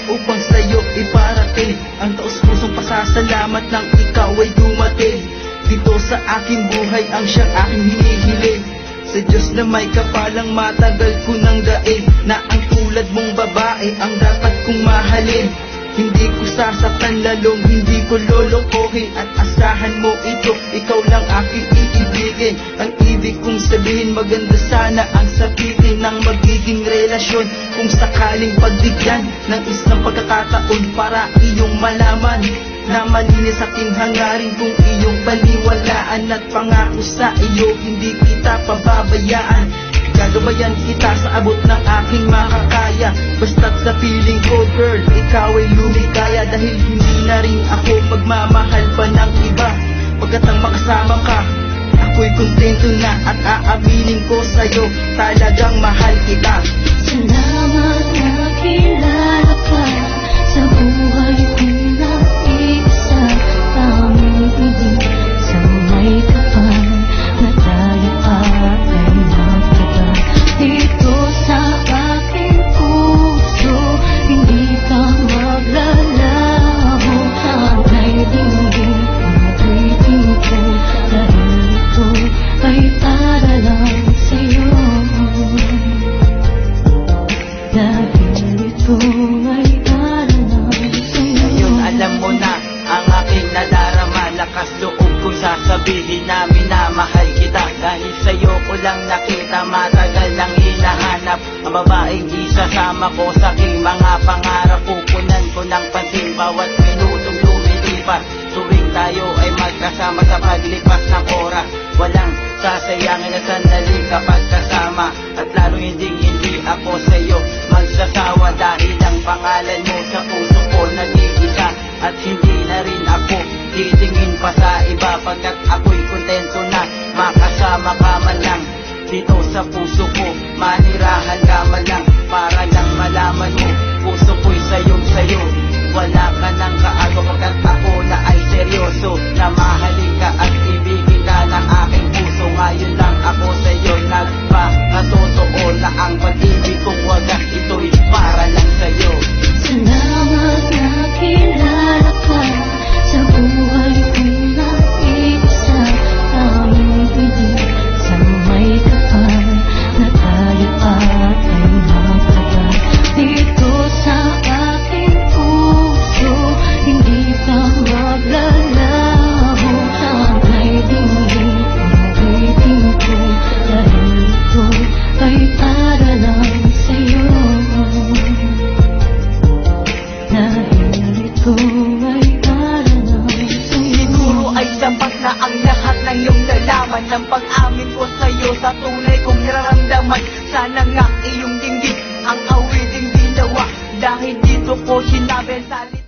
upang sa'yo iparating ang taus-pusong pasasalamat nang ikaw ay dumating dito sa aking buhay, ang siyang aking hinihiling. Sa Diyos na may kapalang matagal ko nang daig na ang tulad mong babae ang dapat kong mahalin. Hindi ko sasaktan, lalong hindi ko lolokohin, at asahan mo ito, ikaw lang aking iibigin. Ang ibig kong sabihin, maganda sana ang sabihin ng magiging relasyon, kung sakaling pagbigyan ng isang pagkakataon para iyong malaman na malinis aking hangarin kung iyong baliwalaan, at pangako sa iyo hindi kita pababayaan. Gagabayan kita sa abot ng aking makakaya, basta't sa piling ko girl, ikaw ay lumikaya. Dahil hindi na rin ako magmamahal pa ng iba, pagkat ang makasama ka, ako'y kontento na, at aaminin ko sa'yo, talagang mahal kita. Salamat na kilala ka sa buhay kong nag-iisa, aming ibig sa may kapal na tayo ay magtagal. Dito sa aking puso, hindi ka maglalaho, hangay dinggin ang awitin ko, dahil ito ay para lang sa'yo. Dahil ito ay para lang sa'yo. Ngayon alam mo na ang aking nadarama, lakas loob ko sasabihin na minamahal kita. Dahil sa'yo ko lang nakita, matagal lang hinahanap ang babaeng isasama ko sa aking mga pangarap. Pupunan ko ng pansin bawat minutong lumilipas, tuwing tayo ay magkasama sa paglipas ng oras. Walang sasayangin na sandali kapag kasama, at lalo hindi ako sa'yo magsasawa. Dahil ang pangalan mo sa puso ko nag-iisa, at hindi na rin ako titingin pa sa iba, pagkat ako'y kontento na makasama ka man lang dito sa puso ko. Manirahan ka man lang para lang malaman mo, puso ko'y sayo, wala ka nang kaagaw, pagkat ako na ay seryoso na mahalin ka at ibigin ka ng aking puso. Ngayon lang ako sa'yo nagpakatotoo na ang pag-ibig kong wagas, ito'y para lang sa'yo. Salamat na kilala ka sa buhay kong nag-iisa, aming ibig sa may kapal na tayo ay magtagal. Dito sa aking puso, hindi ka maglalaho, hangay dinggin ang awitin ko, dahil ito ay para lang sa'yo. Dahil ito ay para lang sa'yo. Siguro ay sapat na ang lahat ng iyong nalaman, ng pag-amin ko sa'yo sa tunay kong nararamdaman. Sana nga iyong dinggin ang awiting ginawa, dahil dito ko sinabi ang salita.